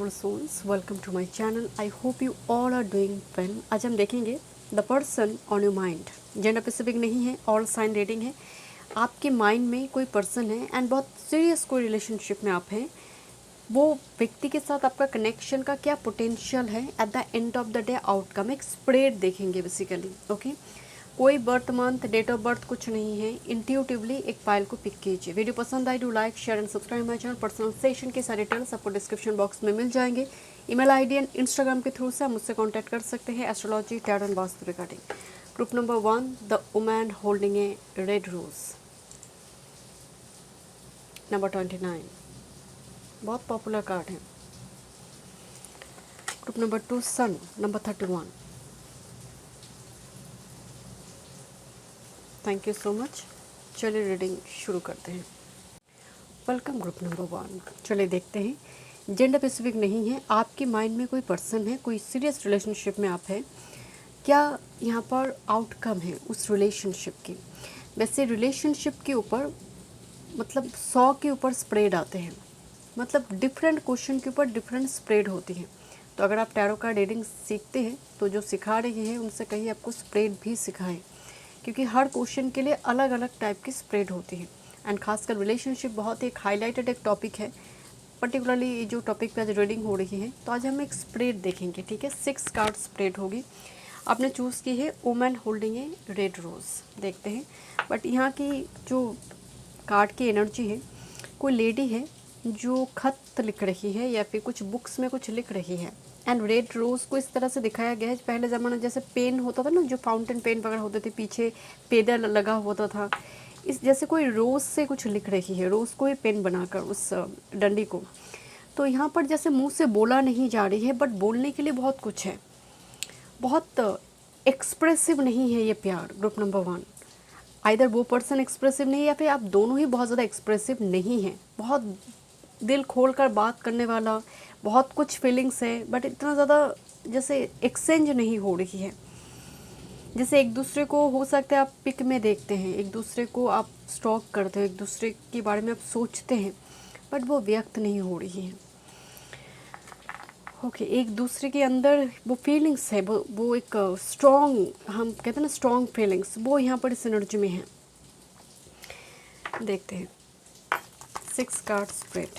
Beautiful souls, welcome to my channel. I hope you all are doing well. आज हम देखेंगे the person on your mind. Gender specific नहीं है, all sign rating है। आपके mind में कोई पर्सन है एंड बहुत सीरियस कोई रिलेशनशिप में आप हैं। वो व्यक्ति के साथ आपका कनेक्शन का क्या पोटेंशियल है, at the end of the day outcome एक स्प्रेड देखेंगे बेसिकली। ओके, कोई birth month date of birth कुछ नहीं है, इंट्यूटिवली एक फाइल को पिक कीजिए। वीडियो पसंद आई, do like share and subscribe my channel. Personal session के सारे डिटेल्स आपको डिस्क्रिप्शन बॉक्स में मिल जाएंगे। ईमेल आईडी एंड इंस्टाग्राम के थ्रू से आप मुझसे कांटेक्ट कर सकते हैं astrology tarot and vastu regarding. Group number 1, the woman holding a red rose. Number 29, बहुत पॉपुलर कार्ड है। Group number 2, sun. Number 31। Thank you so much. चलिए रीडिंग शुरू करते हैं। Welcome group number 1। चलिए देखते हैं। जेंडर स्पेसिफिक नहीं है, आपके माइंड में कोई पर्सन है, कोई सीरियस रिलेशनशिप में आप हैं। क्या यहाँ पर आउटकम है उस रिलेशनशिप की? वैसे रिलेशनशिप के ऊपर मतलब 100 के ऊपर स्प्रेड आते हैं, मतलब डिफरेंट क्वेश्चन के ऊपर डिफरेंट स्प्रेड होती है। तो अगर आप टैरो कार्ड रीडिंग सीखते हैं तो जो सिखा रही है उनसे कहीं आपको स्प्रेड भी सिखाएं, क्योंकि हर क्वेश्चन के लिए अलग अलग टाइप की स्प्रेड होती है। एंड खासकर रिलेशनशिप बहुत एक हाईलाइटेड एक टॉपिक है, पर्टिकुलरली जो टॉपिक पे आज रीडिंग हो रही है। तो आज हम एक स्प्रेड देखेंगे, ठीक है। 6 कार्ड स्प्रेड होगी। आपने चूज़ की है woman holding a red rose. देखते हैं, बट यहाँ की जो कार्ड की एनर्जी है, कोई लेडी है जो खत लिख रही है या फिर कुछ बुक्स में कुछ लिख रही है। एंड रेड रोज़ को इस तरह से दिखाया गया है, पहले ज़माना जैसे पेन होता था ना, जो फाउंटेन पेन वगैरह होते थे, पीछे पेदल लगा होता था, इस जैसे कोई रोज़ से कुछ लिख रही है, रोज़ को ही पेन बनाकर उस डंडी को। तो यहाँ पर जैसे मुंह से बोला नहीं जा रही है, बट बोलने के लिए बहुत कुछ है। बहुत एक्सप्रेसिव नहीं है ये प्यार। ग्रुप नंबर 1, आइदर वो पर्सन एक्सप्रेसिव नहीं है या फिर आप दोनों ही बहुत ज़्यादा एक्सप्रेसिव नहीं हैं। बहुत दिल खोल कर बात करने वाला, बहुत कुछ फीलिंग्स है, बट इतना ज़्यादा जैसे एक्सचेंज नहीं हो रही है। जैसे एक दूसरे को हो सकता है आप पिक में देखते हैं, एक दूसरे को आप स्टॉक करते हो, एक दूसरे के बारे में आप सोचते हैं, बट वो व्यक्त नहीं हो रही है। ओके, एक दूसरे के अंदर वो फीलिंग्स है, वो एक स्ट्रॉन्ग, हम कहते हैं ना स्ट्रॉन्ग फीलिंग्स, वो यहाँ पर इस एनर्जी में है। देखते हैं 6 कार्ड स्प्रेड।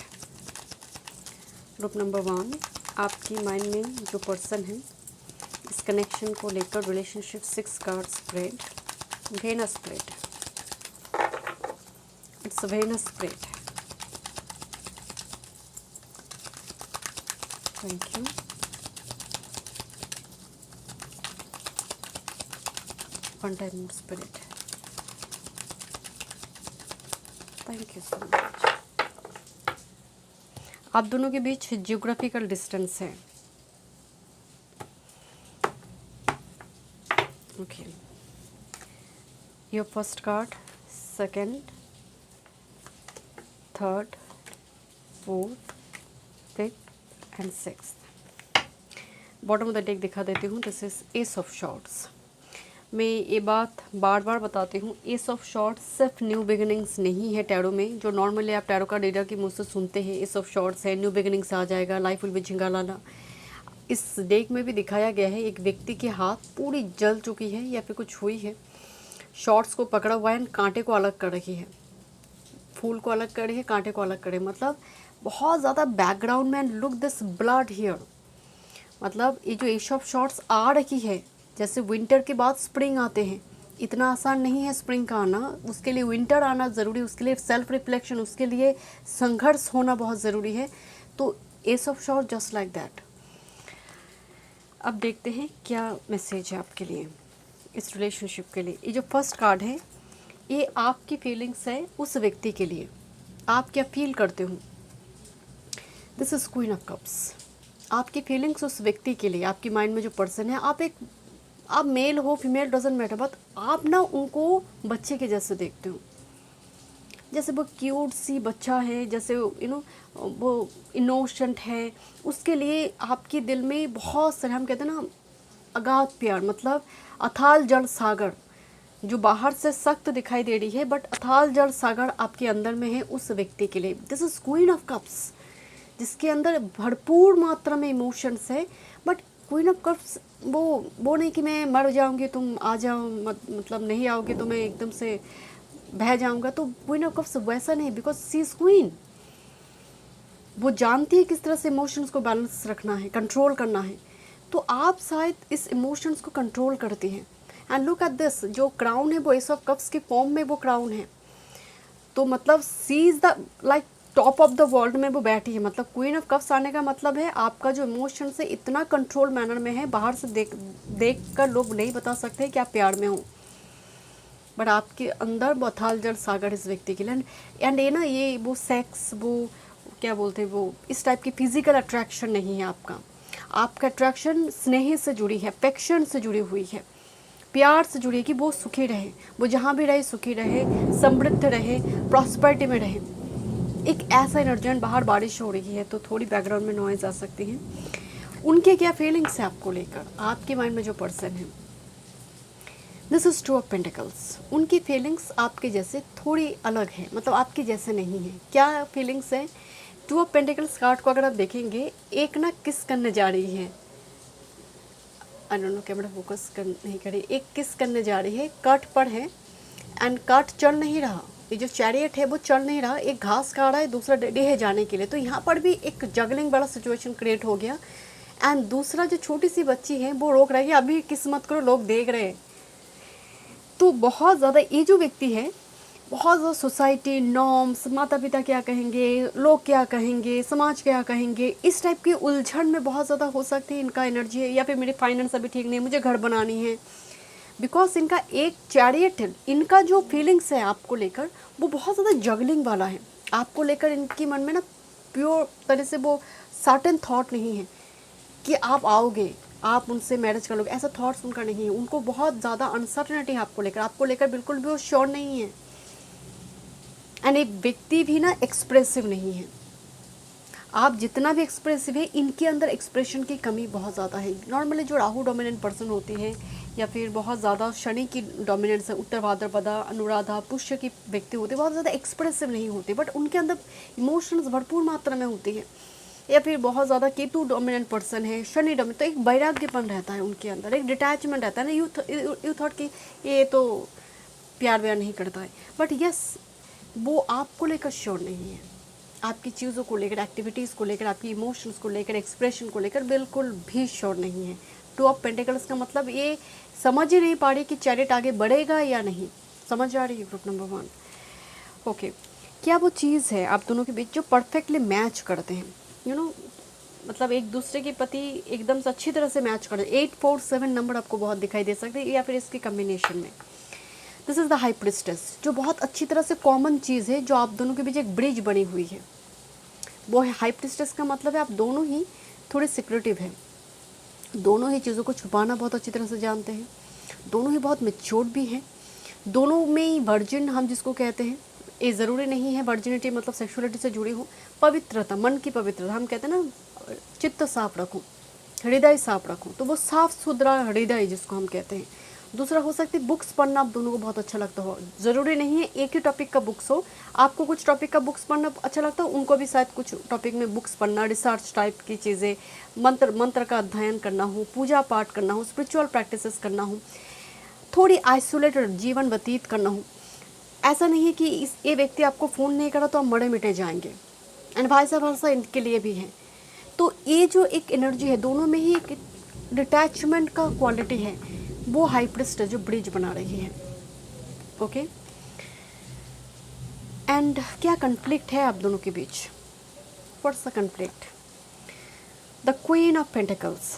ग्रुप नंबर 1, आपकी माइंड में जो पर्सन है, इस कनेक्शन को लेकर relationship. 6 card spread. Venus spread, it's Venus spread. Thank you. One time more spirit. Thank you so much. आप दोनों के बीच जियोग्राफिकल डिस्टेंस है। Okay, your first card, second, third, fourth, fifth and sixth. Bottom of the deck दिखा देती हूँ। This is ace of swords. मैं ये बात बार बार बताती हूँ, एस ऑफ शॉर्ट्स सिर्फ न्यू बिगिनिंग्स नहीं है टैरो में, जो नॉर्मली आप टैरो का रीडर की मुँह से सुनते हैं। एस ऑफ शॉर्ट्स है, न्यू बिगिनिंग्स आ जाएगा, लाइफ विल बी झिंगालाला। इस डेक में भी दिखाया गया है एक व्यक्ति के हाथ पूरी जल चुकी है या फिर कुछ हुई है, शॉर्ट्स को पकड़ा हुआ है, कांटे को अलग कर रही है, फूल को अलग कर रही है, कांटे को अलग कर रही है। मतलब बहुत ज़्यादा बैकग्राउंड में, and look this blood here. मतलब ये जो एस ऑफ शॉर्ट्स आ रही है, जैसे विंटर के बाद स्प्रिंग आते हैं, इतना आसान नहीं है स्प्रिंग का आना, उसके लिए विंटर आना ज़रूरी, उसके लिए सेल्फ रिफ्लेक्शन, उसके लिए संघर्ष होना बहुत ज़रूरी है। तो S of short just like that. अब देखते हैं क्या मैसेज है आपके लिए, इस रिलेशनशिप के लिए। ये जो फर्स्ट कार्ड है, ये आपकी फीलिंग्स है उस व्यक्ति के लिए, आप क्या फील करते हो। This is queen of cups. आपकी फीलिंग्स उस व्यक्ति के लिए, आपकी माइंड में जो पर्सन है, आप मेल हो फीमेल डजंट मैटर, बट आप ना उनको बच्चे के जैसे देखते हो। जैसे वो क्यूट सी बच्चा है, जैसे वो इनोसेंट है, उसके लिए आपके दिल में बहुत सारे, हम कहते हैं ना अगाध प्यार, मतलब अथाल जल सागर, जो बाहर से सख्त दिखाई दे रही है बट अथाल जल सागर आपके अंदर में है उस व्यक्ति के लिए। This is queen of cups. जिसके अंदर भरपूर मात्रा में इमोशंस है। बट क्वीन ऑफ कप्स वो नहीं कि मैं मर जाऊंगी तुम आ जाओ, मतलब नहीं आओगे तो मैं एकदम से बह जाऊंगा। तो क्वीन ऑफ कप्स वैसा नहीं, बिकॉज सी इज क्वीन। वो जानती है किस तरह से इमोशंस को बैलेंस रखना है, कंट्रोल करना है। तो आप शायद इस इमोशंस को कंट्रोल करती हैं। एंड लुक एट दिस, जो क्राउन है वो एस ऑफ कप्स की फॉर्म में वो क्राउन है। तो मतलब she is the like top of the world में वो बैठी है। मतलब क्वीन ऑफ कप्स आने का मतलब है आपका जो इमोशंस है इतना कंट्रोल मैनर में है, बाहर से देख कर लोग नहीं बता सकते कि आप प्यार में हो, बट आपके अंदर बथाल जल सागर इस व्यक्ति के लिए। एंड ये ना, ये वो सेक्स, वो क्या बोलते हैं, वो इस टाइप की फिजिकल अट्रैक्शन नहीं है आपका। आपका अट्रैक्शन स्नेह से जुड़ी है, अफेक्शन से जुड़ी हुई है, प्यार से जुड़ी है कि वो सुखी रहे, वो जहाँ भी रहे सुखी रहे, समृद्ध रहे, प्रॉस्पेरिटी में रहे। एक ऐसा एनर्जी। बाहर बारिश हो रही है तो थोड़ी बैकग्राउंड में नॉइज आ सकती है। उनके क्या फीलिंग्स है आपको लेकर, आपके माइंड में जो पर्सन है, this is two of pentacles. उनकी फीलिंग्स आपके जैसे थोड़ी अलग है, मतलब आपके जैसे नहीं है। क्या फीलिंग्स है? टू ऑफ पेंटिकल्स कार्ड को अगर आप देखेंगे, एक ना किस करने जा रही है, I don't know camera focus कर नहीं करी, एक किस करने जा रही है, कट पर है एंड कट चल नहीं रहा। ये जो चैरियट है वो चल नहीं रहा, एक घास खा रहा है, दूसरा रेडी है जाने के लिए। तो यहाँ पर भी एक जगलिंग वाला सिचुएशन क्रिएट हो गया। एंड दूसरा जो छोटी सी बच्ची है वो रोक रही है, अभी किस्मत करो लोग देख रहे हैं। तो बहुत ज़्यादा ये जो व्यक्ति है, बहुत ज़्यादा सोसाइटी नॉर्म्स, माता पिता क्या कहेंगे, लोग क्या कहेंगे, समाज क्या कहेंगे, इस टाइप की उलझन में बहुत ज़्यादा हो सकती है इनका एनर्जी है। या फिर मेरी फाइनेंस अभी ठीक नहीं, मुझे घर बनानी है, बिकॉज इनका एक चैरियट है। इनका जो फीलिंग्स है आपको लेकर वो बहुत ज़्यादा जगलिंग वाला है। आपको लेकर इनकी मन में ना प्योर तरह से वो सर्टेन थॉट नहीं है कि आप आओगे, आप उनसे मैरिज कर लोगे, ऐसा थॉट्स उनका नहीं है। उनको बहुत ज़्यादा अनसर्टेनिटी है आपको लेकर बिल्कुल भी वो श्योर नहीं है। एंड एक व्यक्ति भी ना एक्सप्रेसिव नहीं है। आप जितना भी एक्सप्रेसिव है, इनके अंदर एक्सप्रेशन की कमी बहुत ज़्यादा है। नॉर्मली जो राहु डोमिनेंट पर्सन होती है या फिर बहुत ज़्यादा शनि की डोमिनेंस है, उत्तर भाद्रपदा, अनुराधा, पुष्य की व्यक्ति होते हैं, बहुत ज़्यादा एक्सप्रेसिव नहीं होते, बट उनके अंदर इमोशंस भरपूर मात्रा में होती है। या फिर बहुत ज़्यादा केतु डोमिनेंट पर्सन है, शनि डोमिनेंट, तो एक वैराग्यपन रहता है उनके अंदर, एक डिटैचमेंट रहता है ना। यू थॉट कि ये तो प्यार व्यार नहीं करता है, बट यस वो आपको लेकर श्योर नहीं है। आपकी चीज़ों को लेकर, एक्टिविटीज़ को लेकर, आपकी इमोशंस को लेकर, एक्सप्रेशन को लेकर बिल्कुल भी श्योर नहीं है। टू ऑफ पेंटिकल्स का मतलब ये समझ ही नहीं पा रही कि चैरिट आगे बढ़ेगा या नहीं। समझ आ रही है ग्रुप नंबर 1? ओके, क्या वो चीज़ है आप दोनों के बीच जो परफेक्टली मैच करते हैं, यू नो, मतलब एक दूसरे के प्रति एकदम से अच्छी तरह से मैच करते हैं। 847 नंबर आपको बहुत दिखाई दे सकते हैं, या फिर इसके कम्बिनेशन में। This is the high priestess, जो बहुत अच्छी तरह से कॉमन चीज़ है, जो आप दोनों के बीच एक ब्रिज बनी हुई है, वो है हाई प्रिस्टेस। का मतलब है आप दोनों ही थोड़े सिक्रेटिव हैं, दोनों ही चीज़ों को छुपाना बहुत अच्छी तरह से जानते हैं, दोनों ही बहुत मैच्योर्ड भी हैं, दोनों में ही वर्जिन हम जिसको कहते हैं। ये ज़रूरी नहीं है वर्जिनिटी मतलब सेक्सुअलिटी से जुड़ी हो, पवित्रता, मन की पवित्रता, हम कहते हैं ना चित्त साफ रखो, हृदय साफ रखो, तो वो साफ सुथरा हृदय जिसको हम कहते हैं। दूसरा हो सकती है बुक्स पढ़ना आप दोनों को बहुत अच्छा लगता हो। ज़रूरी नहीं है एक ही टॉपिक का बुक्स हो, आपको कुछ टॉपिक का बुक्स पढ़ना अच्छा लगता हो, उनको भी शायद कुछ टॉपिक में बुक्स पढ़ना, रिसर्च टाइप की चीज़ें, मंत्र का अध्ययन करना हो, पूजा पाठ करना हो, स्पिरिचुअल प्रैक्टिसेस करना हो, थोड़ी आइसोलेटेड जीवन व्यतीत करना हो। ऐसा नहीं है कि ये व्यक्ति आपको फ़ोन नहीं करा तो आप मरे मिटे जाएंगे, एंड वाइस वर्सा इनके लिए भी है। तो ये जो एक एनर्जी है, दोनों में ही एक डिटैचमेंट का क्वालिटी है, वो हाई प्रिस्ट है जो ब्रिज बना रही है। ओके, एंड क्या कन्फ्लिक्ट है आप दोनों के बीच? What's the conflict? The queen of pentacles.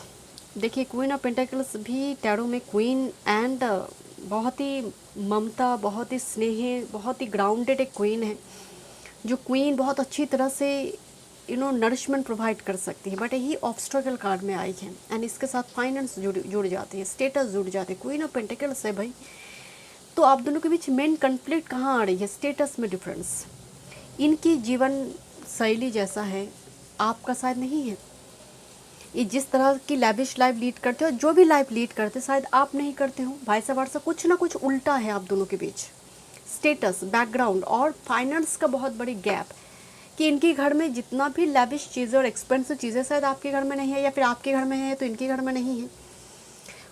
देखिए, क्वीन ऑफ पेंटिकल्स भी टैरो में क्वीन एंड बहुत ही ममता, बहुत ही स्नेह, बहुत ही ग्राउंडेड एक क्वीन है। जो क्वीन बहुत अच्छी तरह से नरिशमेंट प्रोवाइड कर सकती है, बट यही ऑब्स्टेकल कार्ड में आई है। एंड इसके साथ फाइनेंस जुड़ जाती है, स्टेटस जुड़ जाती है। क्वीन ऑफ पेंटिकल्स है भाई, तो आप दोनों के बीच मेन कन्फ्लिक्ट कहाँ आ रही है? स्टेटस में डिफरेंस। इनकी जीवन शैली जैसा है, आपका शायद नहीं है। ये जिस तरह की लैविश लाइफ लीड करते हो, जो भी लाइफ लीड करते शायद आप नहीं करते हो, वाइस वर्सा कुछ ना कुछ उल्टा है आप दोनों के बीच। स्टेटस, बैकग्राउंड और फाइनेंस का बहुत बड़ी गैप, कि इनके घर में जितना भी लैविश चीज़ें और एक्सपेंसिव चीज़ें शायद आपके घर में नहीं है, या फिर आपके घर में है तो इनके घर में नहीं है।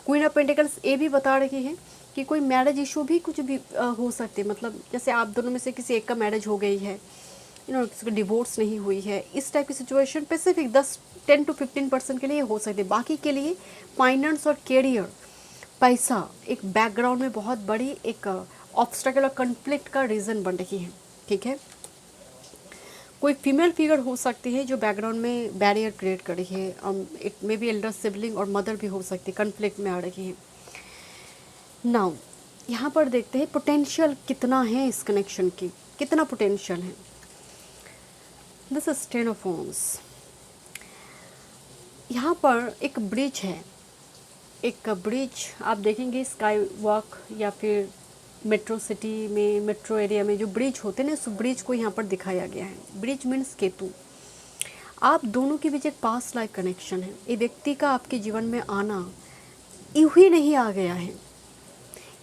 क्वीन ऑफ पेंटिकल्स ये भी बता रही है कि कोई मैरिज इशू भी कुछ भी हो सकती है, मतलब जैसे आप दोनों में से किसी एक का मैरिज हो गई है, किसी को डिवोर्स नहीं हुई है, इस टाइप की सिचुएशन स्पेसिफिक 10 to 15% के लिए हो सकती है। बाकी के लिए फाइनेंस और कैरियर, पैसा एक बैकग्राउंड में बहुत बड़ी एक ऑब्स्टेकल और कन्फ्लिक्ट का रीज़न बन रही है। ठीक है, कोई फीमेल फिगर हो सकती है जो बैकग्राउंड में बैरियर क्रिएट कर रही है। It may be Elder sibling और मदर भी हो सकती है, कन्फ्लिक्ट में आ रही है। नाउ यहाँ पर देखते हैं पोटेंशियल कितना है इस कनेक्शन की, कितना पोटेंशियल है। This is 10 of wands. यहाँ पर एक ब्रिज है, एक ब्रिज आप देखेंगे स्काई वॉक या फिर मेट्रो सिटी में, मेट्रो एरिया में जो ब्रिज होते हैं ना, उस ब्रिज को यहाँ पर दिखाया गया है। Bridge means Ketu. आप दोनों के बीच एक पास्ट लाइफ कनेक्शन है। ये व्यक्ति का आपके जीवन में आना यूं ही नहीं आ गया है,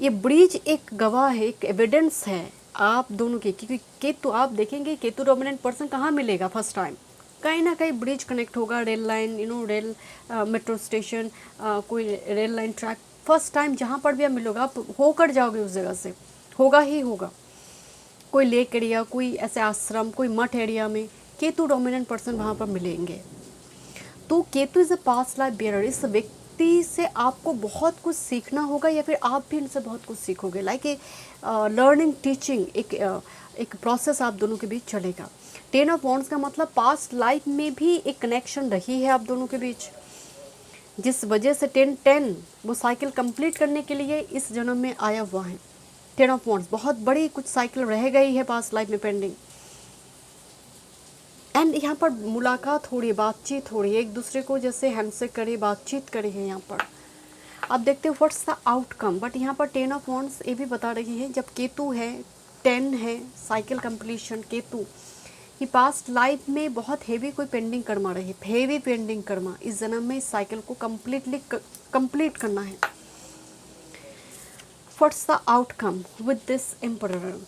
ये ब्रिज एक गवाह है, एक एविडेंस है आप दोनों की। क्योंकि केतु आप देखेंगे, केतु डोमिनेंट पर्सन कहाँ मिलेगा फर्स्ट टाइम, कहीं ना कहीं ब्रिज कनेक्ट होगा, rail line, rail metro station, कोई rail line track, first time जहाँ पर भी आप मिलोगे आप होकर जाओगे उस जगह से, होगा ही होगा। कोई लेक एरिया, कोई ऐसे आश्रम, कोई मठ एरिया में केतु डोमिनेंट पर्सन वहाँ पर मिलेंगे। तो Ketu is a past life bearer. इस व्यक्ति से आपको बहुत कुछ सीखना होगा या फिर आप भी इनसे बहुत कुछ सीखोगे। लाइक ए लर्निंग टीचिंग, एक प्रोसेस आप दोनों के बीच चलेगा। 10 ऑफ वॉन्ड्स का मतलब पास्ट लाइफ में भी एक कनेक्शन रही है आप दोनों के बीच, जिस वजह से 10-10 वो साइकिल कंप्लीट करने के लिए इस जन्म में आया हुआ है। 10 ऑफ वॉन्ड्स बहुत बड़ी कुछ साइकिल रह गई है पास्ट लाइफ में पेंडिंग। एंड यहाँ पर मुलाकात हो रही है, बातचीत हो रही है, एक दूसरे को जैसे हैंडशेक करे, बातचीत करे है। यहाँ पर आप देखते हो व्हाट्स द आउटकम। बट यहाँ पर 10 ऑफ वॉन्ड्स ये भी बता रही है, जब केतु है, 10 है, साइकिल कंप्लीशन, केतु कि पास्ट लाइफ में बहुत हेवी कोई पेंडिंग कर्मा रही, हेवी पेंडिंग कर्मा, इस जन्म में इस साइकिल को कंप्लीट करना है। What's the outcome with this emperor.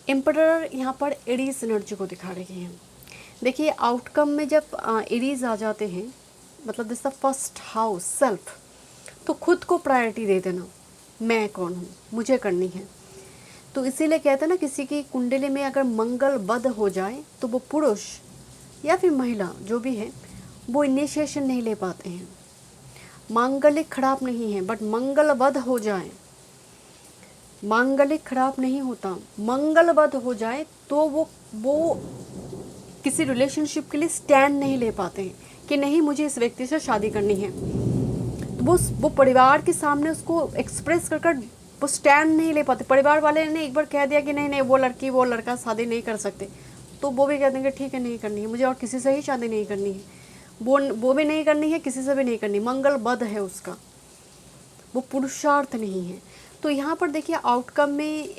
Emperor यहाँ पर एरीज एनर्जी को दिखा रही है। देखिए आउटकम में जब एरीज आ जाते हैं, मतलब this the first house self, तो खुद को प्रायोरिटी दे देना, मैं कौन हूँ, मुझे करनी है। तो इसीलिए कहते हैं ना, किसी की कुंडली में अगर मंगल बद हो जाए तो वो पुरुष या फिर महिला जो भी है वो इनिशिएशन नहीं ले पाते हैं। मांगलिक खराब नहीं है, बट मंगल बद हो जाए, मांगलिक खराब नहीं होता, मंगल बद हो जाए तो वो किसी रिलेशनशिप के लिए स्टैंड नहीं ले पाते हैं कि नहीं मुझे इस व्यक्ति से शादी करनी है। तो वो परिवार के सामने उसको एक्सप्रेस कर वो स्टैंड नहीं ले पाते। परिवार वाले ने एक बार कह दिया कि नहीं नहीं वो लड़की वो लड़का शादी नहीं कर सकते, तो वो भी कह देंगे ठीक है नहीं करनी है मुझे, और किसी से ही शादी नहीं करनी है, वो भी नहीं करनी है, किसी से भी नहीं करनी, मंगल बद है उसका, वो पुरुषार्थ नहीं है। तो यहाँ पर देखिए आउटकम में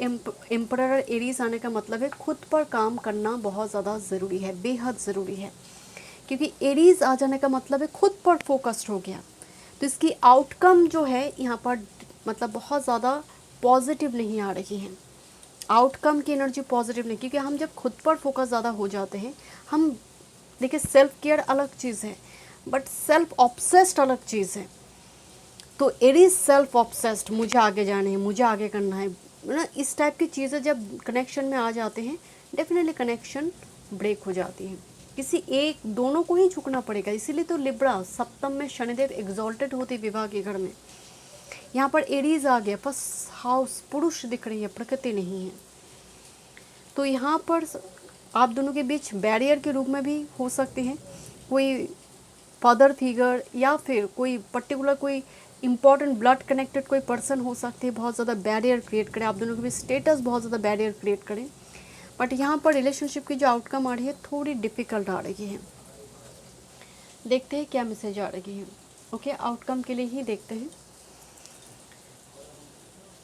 एम्परर एरीज आने का मतलब है खुद पर काम करना बहुत ज़्यादा ज़रूरी है, बेहद ज़रूरी है। क्योंकि एरीज आ जाने का मतलब है खुद पर फोकस्ड हो गया, तो इसकी आउटकम जो है यहाँ पर मतलब बहुत ज़्यादा पॉजिटिव नहीं आ रही है। आउटकम की एनर्जी पॉजिटिव नहीं, क्योंकि हम जब खुद पर फोकस ज़्यादा हो जाते हैं, हम देखिए सेल्फ केयर अलग चीज़ है, बट सेल्फ ऑब्सेस्ड अलग चीज़ है। तो एरीज सेल्फ ऑब्सेस्ड, मुझे आगे जाना है, मुझे आगे करना है ना, इस टाइप की चीज़ें जब कनेक्शन में आ जाते हैं डेफिनेटली कनेक्शन ब्रेक हो जाती है। किसी एक दोनों को ही झुकना पड़ेगा। इसीलिए तो लिब्रा सप्तम में शनिदेव एग्जॉल्टेड होते विवाह के घर में। यहाँ पर एरीज आ गया, फर्स्ट हाउस, पुरुष दिख रही है, प्रकृति नहीं है। तो यहाँ पर आप दोनों के बीच बैरियर के रूप में भी हो सकते हैं, कोई फादर फिगर या फिर कोई पर्टिकुलर कोई इंपॉर्टेंट ब्लड कनेक्टेड कोई पर्सन हो सकते हैं, बहुत ज़्यादा बैरियर क्रिएट करें आप दोनों के बीच, स्टेटस बहुत ज़्यादा बैरियर क्रिएट करें। बट यहाँ पर रिलेशनशिप की जो आउटकम आ रही है थोड़ी डिफ़िकल्ट आ रही है। देखते हैं क्या मैसेज आ रही है। ओके, आउटकम के लिए ही देखते हैं।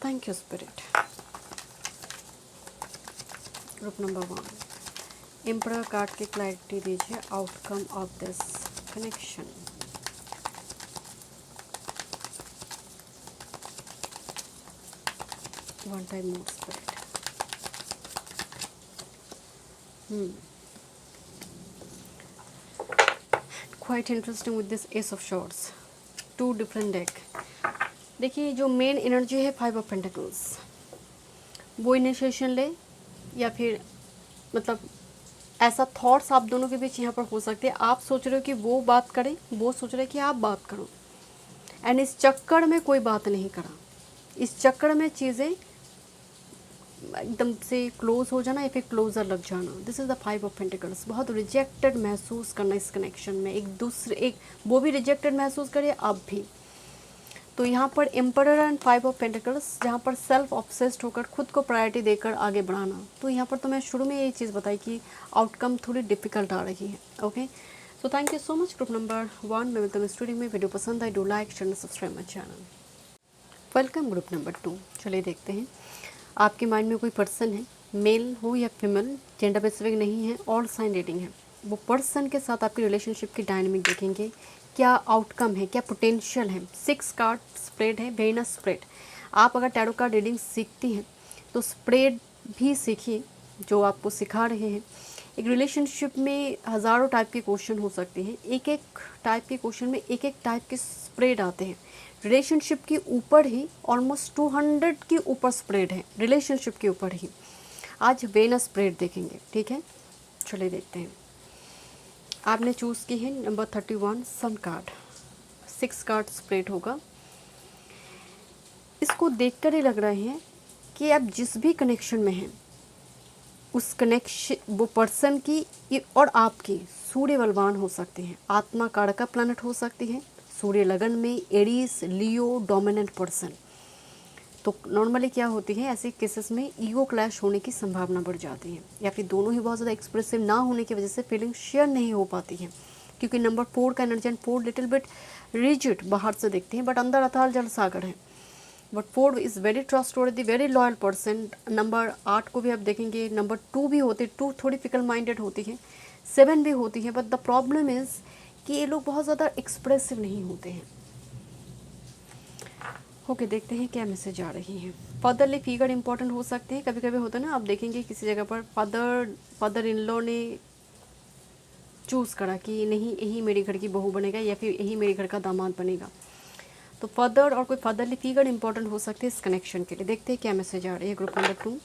Thank you spirit. Group number 1 emperor card की क्लैरिटी दीजिए, outcome of this connection. One time more spirit. Quite interesting with this S of shorts, 2 different deck. देखिए जो मेन एनर्जी है 5 ऑफ पेंटिकल्स, वो इनिशिएशन ले या फिर मतलब ऐसा थॉट्स आप दोनों के बीच यहाँ पर हो सकते हैं। आप सोच रहे हो कि वो बात करे, वो सोच रहे कि आप बात करो, एंड इस चक्कर में कोई बात नहीं करा, इस चक्कर में चीज़ें एकदम से क्लोज हो जाना या फिर क्लोजर लग जाना। This is the 5 of pentacles. बहुत रिजेक्टेड महसूस करना इस कनेक्शन में, एक वो भी रिजेक्टेड महसूस करे, आप भी। तो यहाँ पर एम्परर एंड 5 ऑफ पेंटिकल्स, जहाँ पर सेल्फ ऑब्सेस्ड होकर खुद को प्रायोरिटी देकर आगे बढ़ाना। तो यहाँ पर तो मैं शुरू में ये चीज़ बताई कि आउटकम थोड़ी डिफिकल्ट आ रही है। Okay, so thank you so much group number 1। मैं मिलता हूँ स्टूडियो में। वीडियो पसंद आए, do like, share, subscribe my channel. Welcome group number 2। चलिए देखते हैं आपके माइंड में कोई पर्सन है, मेल हो या फीमेल, जेंडर स्पेसिफिक नहीं है, ऑल साइन रीडिंग है। वो पर्सन के साथ आपकी रिलेशनशिप की डायनामिक देखेंगे, क्या आउटकम है, क्या पोटेंशियल है। 6 कार्ड स्प्रेड है, वेरी नाइस स्प्रेड। आप अगर टैरो कार्ड रीडिंग सीखती हैं तो स्प्रेड भी सीखिए जो आपको सिखा रहे हैं। एक रिलेशनशिप में हज़ारों टाइप के क्वेश्चन हो सकते हैं, एक एक टाइप के क्वेश्चन में एक एक टाइप के स्प्रेड आते हैं। रिलेशनशिप के ऊपर ही ऑलमोस्ट 200 के ऊपर स्प्रेड है, रिलेशनशिप के ऊपर ही। आज वेनस स्प्रेड देखेंगे, ठीक है। चलिए देखते हैं। आपने चूज़ की है number 31 sun card. 6 card spread होगा। इसको देखकर ही लग रहे हैं कि आप जिस भी कनेक्शन में हैं उस कनेक्शन, वो पर्सन की और आपकी सूर्य बलवान हो सकती हैं, आत्मा कारका प्लैनेट हो सकती है। सूर्य लगन में एरीज, लियो, डोमिनेंट पर्सन। तो नॉर्मली क्या होती है ऐसे केसेस में, ईगो क्लैश होने की संभावना बढ़ जाती है, या फिर दोनों ही बहुत ज़्यादा एक्सप्रेसिव ना होने की वजह से फीलिंग शेयर नहीं हो पाती है। क्योंकि नंबर 4 का energy, and 4 little bit rigid बाहर से देखते हैं बट अंदर अथाल जल सागर है। But 4 is very trustworthy, very loyal person. Number 8 को भी आप देखेंगे, नंबर 2 भी होते, 2 थोड़ी फिकल माइंडेड होती है, 7 भी होती है। बट द प्रॉब्लम इज़ कि ये लोग बहुत ज़्यादा एक्सप्रेसिव नहीं होते हैं। ओके, देखते हैं क्या मैसेज आ रही है। फादरली फिगर इंपॉर्टेंट हो सकते हैं। कभी कभी होता है ना, आप देखेंगे किसी जगह पर फादर इन लॉ ने चूज़ करा कि नहीं यही मेरे घर की बहू बनेगा या फिर यही मेरे घर का दामाद बनेगा। तो फादर और कोई फादरली फिगर इंपॉर्टेंट हो सकते हैं इस कनेक्शन के लिए। देखते हैं क्या मैसेज आ रही है ग्रुप नंबर 2।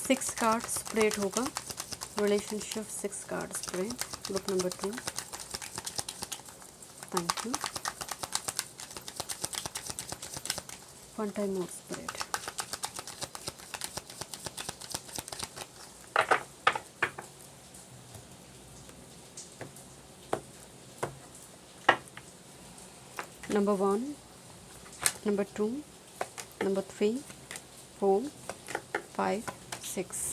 6 कार्ड स्प्रेड होगा, relationship 6 card spread group number 2। Thank you. One time more spread. Number 1, number 2, number 3, 4, 5, 6।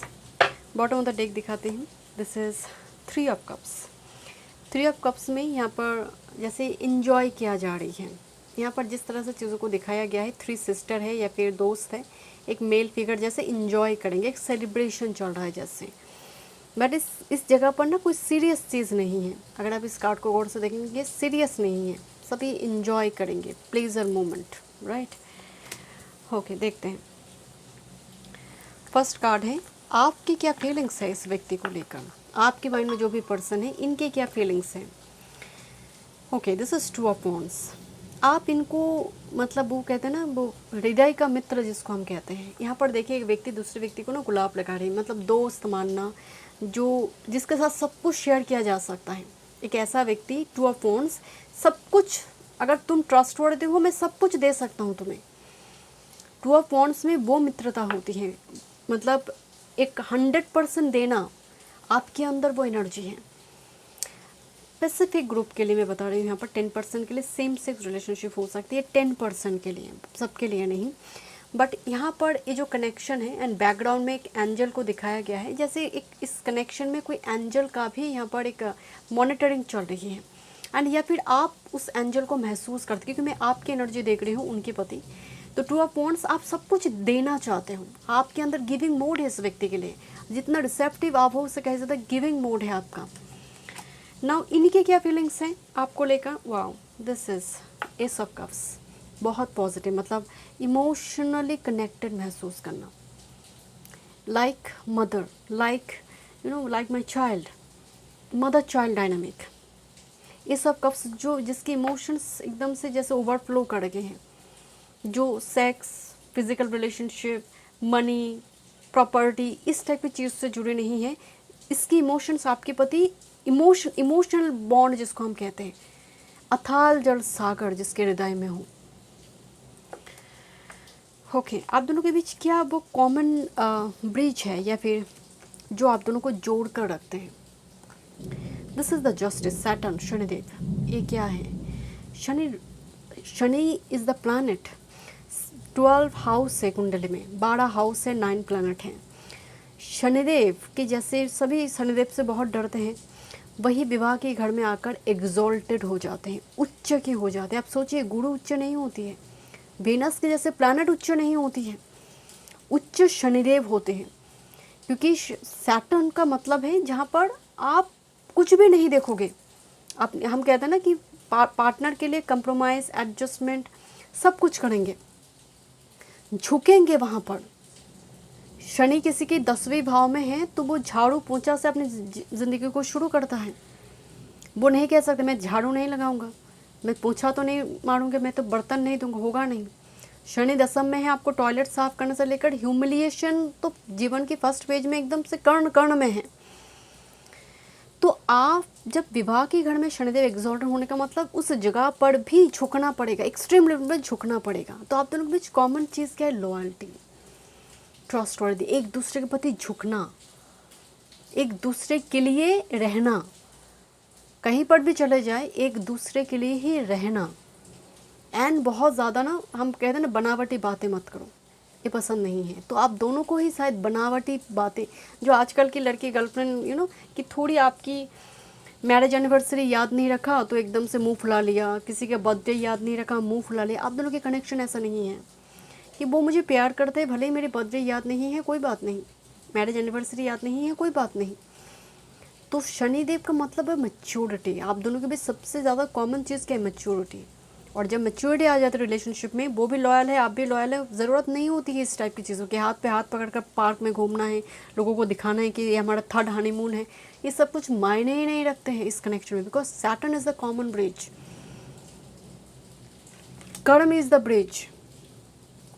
Bottom of the deck दिखाते हैं। This is 3 of cups. 3 of cups में यहाँ पर जैसे इंजॉय किया जा रही है। यहाँ पर जिस तरह से चीज़ों को दिखाया गया है, 3 सिस्टर है या फिर दोस्त है, एक मेल फिगर, जैसे इंजॉय करेंगे, एक सेलिब्रेशन चल रहा है जैसे। बट इस जगह पर ना कोई सीरियस चीज़ नहीं है। अगर आप इस कार्ड को गौर से देखेंगे, सीरियस नहीं है, सभी इंजॉय करेंगे, प्लेजर मोमेंट, राइट। ओके, देखते हैं। फर्स्ट कार्ड है, आपकी क्या फीलिंग्स है इस व्यक्ति को लेकर। आपके माइंड में जो भी पर्सन है, इनके क्या फीलिंग्स हैं। Okay, this is 2 of wands. आप इनको मतलब वो कहते हैं ना, वो हृदय का मित्र जिसको हम कहते हैं। यहाँ पर देखिए एक व्यक्ति दूसरे व्यक्ति को ना गुलाब लगा रही है, मतलब दोस्त मानना, जो जिसके साथ सब कुछ शेयर किया जा सकता है। एक ऐसा व्यक्ति, 2 ऑफ वॉन्ड्स, सब कुछ, अगर तुम ट्रस्टवर्दी हो मैं सब कुछ दे सकता हूँ तुम्हें। 2 ऑफ वॉन्ड्स में वो मित्रता होती है, मतलब एक 100% देना, आपके अंदर वो एनर्जी है। स्पेसिफिक ग्रुप के लिए मैं बता रही हूँ, यहाँ पर 10% के लिए सेम सेक्स रिलेशनशिप हो सकती है, 10% के लिए, सबके लिए नहीं। बट यहाँ पर ये जो कनेक्शन है, एंड बैकग्राउंड में एक एंजल को दिखाया गया है, जैसे एक इस कनेक्शन में कोई एंजल का भी यहाँ पर एक मॉनिटरिंग चल रही है, एंड या फिर आप उस एंजल को महसूस करते, क्योंकि मैं आपकी एनर्जी देख रही हूँ, उनके प्रति। तो 2 ऑफ वॉन्ड्स, आप सब कुछ देना चाहते हो, आपके अंदर गिविंग मोड है इस व्यक्ति के लिए। जितना रिसेप्टिव आप हो, उससे कह सकते हैं गिविंग मोड है आपका। नाउ इनके क्या फीलिंग्स हैं आपको लेकर। Wow, this is ace of cups. बहुत पॉजिटिव, मतलब इमोशनली कनेक्टेड महसूस करना, like mother, like like my child, mother child dynamic, ये सब कप्स जो जिसके इमोशंस एकदम से जैसे ओवरफ्लो कर गए हैं, जो sex, physical relationship, money, property, इस टाइप की चीज़ से जुड़े नहीं हैं, इसकी इमोशंस आपके प्रति इमोशनल बॉन्ड जिसको हम कहते हैं, अथाल जल सागर जिसके हृदय में हो। ओके, आप दोनों के बीच क्या वो कॉमन ब्रिज है या फिर जो आप दोनों को जोड़ कर रखते हैं? This is the justice, Saturn, Shanidev. ये क्या है? Shani is the planet, 12 house है कुंडली में, 12 हाउस है, 9 प्लैनेट हैं। शनिदेव के जैसे सभी शनिदेव से बहुत डरते हैं, वही विवाह के घर में आकर एग्जॉल्टेड हो जाते हैं, उच्च के हो जाते हैं। आप सोचिए, गुरु उच्च नहीं होती है, वेनस के जैसे प्लैनेट उच्च नहीं होती है, उच्च शनिदेव होते हैं। क्योंकि सैटर्न का मतलब है जहाँ पर आप कुछ भी नहीं देखोगे। आप, हम कहते हैं ना कि पार्टनर के लिए कंप्रोमाइज़, एडजस्टमेंट सब कुछ करेंगे, झुकेंगे वहाँ पर। शनि किसी के 10वें भाव में है तो वो झाड़ू पोंछा से अपनी ज़िंदगी को शुरू करता है। वो नहीं कह सकते मैं झाड़ू नहीं लगाऊंगा, मैं पोंछा तो नहीं मारूंगा, मैं तो बर्तन नहीं दूंगा, होगा नहीं। शनि दशम में है, आपको टॉयलेट साफ करने से लेकर ह्यूमिलिएशन तो जीवन की फर्स्ट पेज में एकदम से कर्ण कर्ण में है। तो आप जब विवाह के घर में शनिदेव एग्जॉल्ट होने का मतलब उस जगह पर भी झुकना पड़ेगा, एक्सट्रीम लेवल पर झुकना पड़ेगा। तो आप दोनों के बीच कॉमन चीज़ क्या है? लॉयल्टी, ट्रस्टवर्दी, एक दूसरे के प्रति झुकना, एक दूसरे के लिए रहना, कहीं पर भी चले जाए एक दूसरे के लिए ही रहना। एंड बहुत ज़्यादा ना, हम कहते हैं ना बनावटी बातें मत करो, ये पसंद नहीं है। तो आप दोनों को ही शायद बनावटी बातें, जो आजकल की लड़की गर्लफ्रेंड कि थोड़ी आपकी मैरिज एनिवर्सरी याद नहीं रखा तो एकदम से मुंह फुला लिया, किसी का बर्थडे याद नहीं रखा मुंह फुला लिया। आप दोनों के कनेक्शन ऐसा नहीं है कि वो मुझे प्यार करते हैं, भले ही मेरे बर्थडे याद नहीं है कोई बात नहीं, मैरिज एनिवर्सरी याद नहीं है कोई बात नहीं। तो शनिदेव का मतलब है मैच्योरिटी। आप दोनों के बीच सबसे ज़्यादा कॉमन चीज़ क्या है? मैच्योरिटी। और जब मैच्योरिटी आ जाती है रिलेशनशिप में, वो भी लॉयल है, आप भी लॉयल है, ज़रूरत नहीं होती है इस टाइप की चीज़ों के, हाथ पे हाथ पकड़कर पार्क में घूमना है, लोगों को दिखाना है कि ये हमारा थर्ड हनीमून है। ये सब कुछ मायने ही नहीं रखते हैं इस कनेक्शन में, because Saturn is the common bridge, कर्म इज द ब्रिज।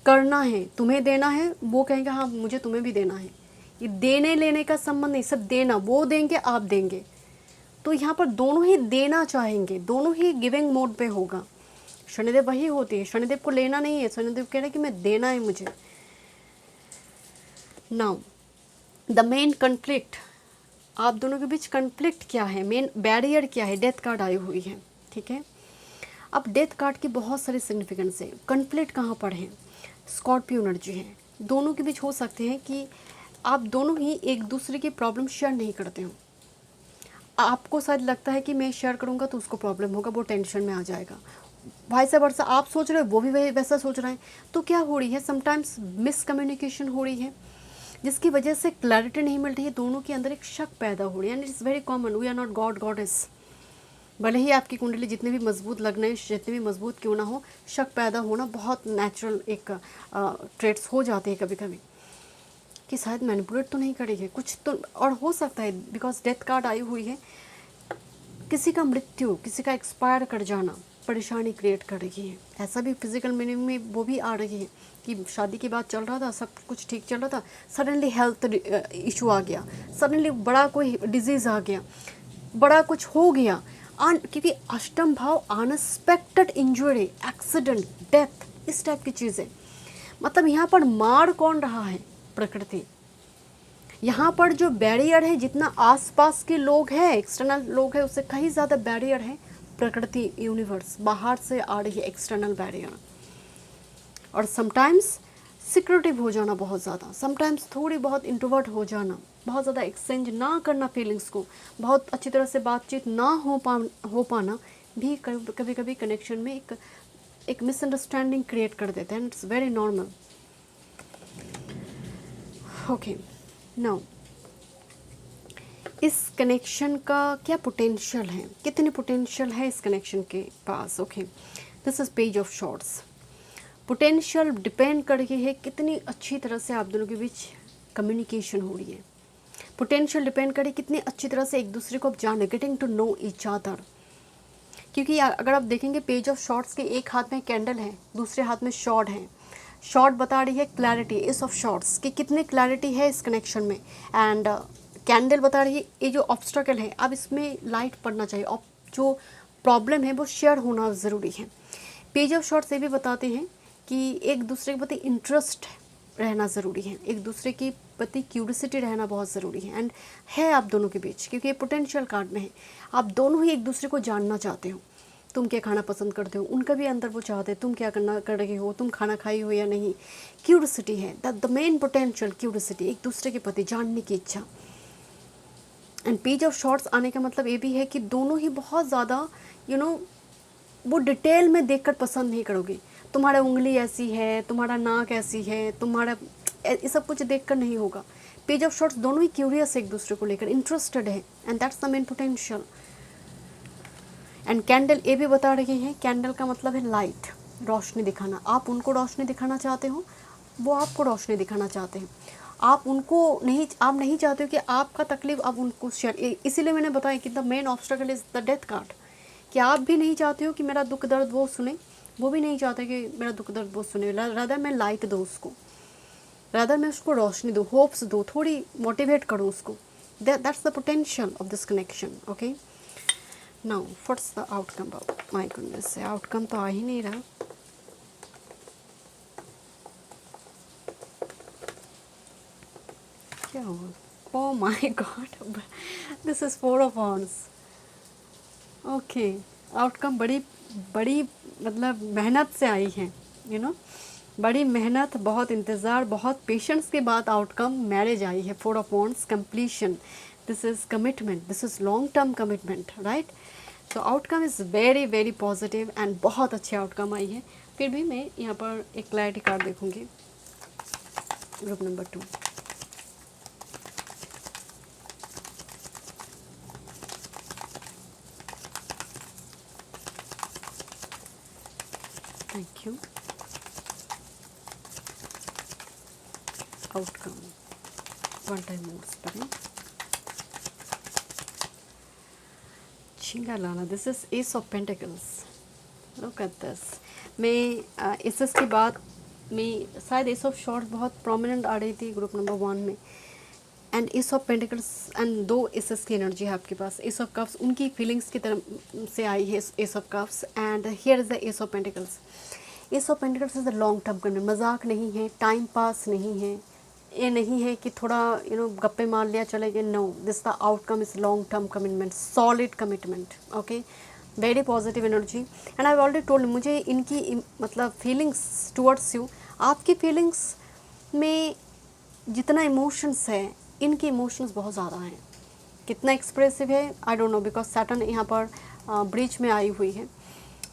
करना है, तुम्हें देना है, वो कहेंगे हाँ मुझे तुम्हें भी देना है। ये देने लेने का संबंध नहीं, सब देना, वो देंगे आप देंगे। तो यहाँ पर दोनों ही देना चाहेंगे, दोनों ही गिविंग मोड पे होगा। शनिदेव वही होती है, शनिदेव को लेना नहीं है, शनिदेव कह रहे हैं कि मैं देना है मुझे। नाउ द मेन कन्फ्लिक्ट, आप दोनों के बीच कन्फ्लिक्ट क्या है, मेन बैरियर क्या है? डेथ कार्ड आई हुई है, ठीक है। अब डेथ कार्ड की बहुत सारी सिग्निफिकेंस है। कन्फ्लिक्ट कहाँ पर है? स्कॉर्पियो एनर्जी है। दोनों के बीच हो सकते हैं कि आप दोनों ही एक दूसरे की प्रॉब्लम शेयर नहीं करते हो। आपको शायद लगता है कि मैं शेयर करूंगा तो उसको प्रॉब्लम होगा, वो टेंशन में आ जाएगा। वाइस वर्सा, आप सोच रहे हो वो भी वैसा सोच रहे हैं। तो क्या हो रही है? समटाइम्स मिसकम्युनिकेशन हो रही है, जिसकी वजह से क्लैरिटी नहीं मिल रही है, दोनों के अंदर एक शक पैदा हो रही है। And it's very common, we are not god goddess. भले ही आपकी कुंडली जितने भी मजबूत लगने, जितने भी मजबूत क्यों ना हो, शक पैदा होना बहुत नेचुरल एक ट्रेट्स हो जाते हैं कभी कभी, कि शायद मैनिपुलेट तो नहीं करेगी कुछ तो। और हो सकता है बिकॉज डेथ कार्ड आई हुई है, किसी का मृत्यु, किसी का एक्सपायर कर जाना परेशानी क्रिएट कर रही है। ऐसा भी फिजिकल मीनिंग में वो भी आ रही है कि शादी के बाद चल रहा था, सब कुछ ठीक चल रहा था, सडनली हेल्थ इशू आ गया, सडनली बड़ा कोई डिजीज़ आ गया, बड़ा कुछ हो गया। क्योंकि अष्टम भाव अनएक्सपेक्टेड इंजरी, एक्सीडेंट, डेथ, इस टाइप की चीज़ें। मतलब यहाँ पर मार कौन रहा है? प्रकृति। यहाँ पर जो बैरियर है, जितना आसपास के लोग हैं, एक्सटर्नल लोग हैं, उससे कहीं ज़्यादा बैरियर है प्रकृति, यूनिवर्स, बाहर से आ रही है एक्सटर्नल बैरियर। और समटाइम्स सिक्योरिटिव हो जाना बहुत ज़्यादा, समटाइम्स थोड़ी बहुत इंट्रोवर्ट हो जाना, बहुत ज़्यादा एक्सचेंज ना करना फीलिंग्स को, बहुत अच्छी तरह से बातचीत ना हो पाना भी कभी कभी कनेक्शन में एक मिसअंडरस्टैंडिंग क्रिएट कर देते हैं। It's very normal. Okay, now इस कनेक्शन का क्या पोटेंशियल है, कितनी पोटेंशियल है इस कनेक्शन के पास? Okay, this is page of swords. Potential depend कर रही है कितनी अच्छी तरह से आप दोनों के बीच कम्युनिकेशन हो रही है। पोटेंशियल डिपेंड करे कितनी अच्छी तरह से एक दूसरे को आप जाने, getting to know each other. क्योंकि अगर आप देखेंगे पेज ऑफ शॉर्ट्स के एक हाथ में कैंडल है, दूसरे हाथ में शॉर्ट है। शॉर्ट बता रही है क्लैरिटी, एस ऑफ शॉर्ट्स कि कितने क्लैरिटी है इस कनेक्शन में, एंड कैंडल बता रही है ये जो ऑब्स्टकल है अब इसमें लाइट पड़ना चाहिए, और जो प्रॉब्लम है वो शेयर होना ज़रूरी है। पेज ऑफ शॉर्ट्स ये भी बताते हैं कि एक दूसरे के प्रति इंटरेस्ट रहना ज़रूरी है, एक दूसरे के प्रति क्यूरियोसिटी रहना बहुत ज़रूरी है, एंड है आप दोनों के बीच, क्योंकि ये पोटेंशियल कार्ड में है। आप दोनों ही एक दूसरे को जानना चाहते हो, तुम क्या खाना पसंद करते हो, उनका भी अंदर वो चाहते हैं तुम क्या कर रहे हो, तुम खाना खाई हो या नहीं। क्यूरियोसिटी है द मेन पोटेंशियल, क्यूरियोसिटी, एक दूसरे के प्रति जानने की इच्छा। एंड पेज ऑफ शॉर्ट्स आने का मतलब ये भी है कि दोनों ही बहुत ज़्यादा वो डिटेल में देखकर पसंद नहीं करोगे। तुम्हारा उंगली ऐसी है, तुम्हारा नाक ऐसी है, तुम्हारा ये सब कुछ देखकर नहीं होगा। पेज ऑफ शॉर्ट्स दोनों ही क्यूरियस है एक दूसरे को लेकर, इंटरेस्टेड है, and that's the main potential. And candle ये भी बता रही है, कैंडल का मतलब है लाइट, रोशनी दिखाना। आप उनको रोशनी दिखाना चाहते हो, वो आपको रोशनी दिखाना चाहते हैं। आप नहीं चाहते हो कि आपका तकलीफ आप उनको शेयर, इसीलिए मैंने बताया कि the main obstacle is the death card, कि आप भी नहीं चाहते हो कि मेरा दुख दर्द वो सुने, वो भी नहीं चाहते कि मेरा दुख दर्द वो सुने। रादर मैं लाइट दूँ उसको, रादर मैं उसको रोशनी दूँ, होप्स दूँ, थोड़ी मोटिवेट करूँ उसको। That's the potential of this connection. Okay, now what's the outcome? My goodness, outcome तो आ ही नहीं रहा। क्या हुआ? Oh my God, this is 4 of wands। Okay, outcome बड़ी मतलब मेहनत से आई है, बड़ी मेहनत, बहुत इंतज़ार, बहुत पेशेंस के बाद आउटकम मैरिज आई है। 4 of wands, completion, this is commitment, this is long term commitment, right. तो outcome is very very positive and बहुत अच्छी आउटकम आई है। फिर भी मैं यहाँ पर एक क्लैरिटी कार्ड देखूँगी, group number 2। Thank you. Outcome one time modes पर Chingalana, this is Ace of Pentacles. Look at this. मैं एसेस की बात में शायद एस ऑफ शॉर्ट बहुत प्रोमिनेंट आ रही थी ग्रुप नंबर 1 में, and ace of pentacles, and 2 aces की एनर्जी है आपके पास। एस ऑफ कप्स उनकी फीलिंग्स की तरफ से आई है, ace of cups, and here is the ace of pentacles. Ace of pentacles is the long term commitment, मजाक नहीं है, टाइम पास नहीं है, ये नहीं है कि थोड़ा गप्पे मार लिया चले गए। No, this the outcome is long term commitment, solid commitment. Okay, very positive energy, and I already told, मुझे इनकी मतलब फीलिंग्स टुवर्ड्स यू, आपकी फीलिंग्स में जितना इमोशंस है, इनके इमोशंस बहुत ज़्यादा हैं। कितना एक्सप्रेसिव है I don't know, because Saturn यहाँ पर ब्रिज में आई हुई है,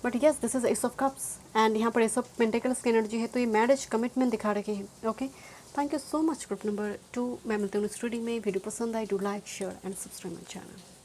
but yes this is ace of cups, and यहाँ पर एस ऑफ पेंटिकल्स की एनर्जी है, तो ये मैरिज कमिटमेंट दिखा रही है। Okay, thank you so much. Group number 2 मैं मिलती हूँ स्टूडियो में। वीडियो पसंद आए, do like, share and subscribe my channel.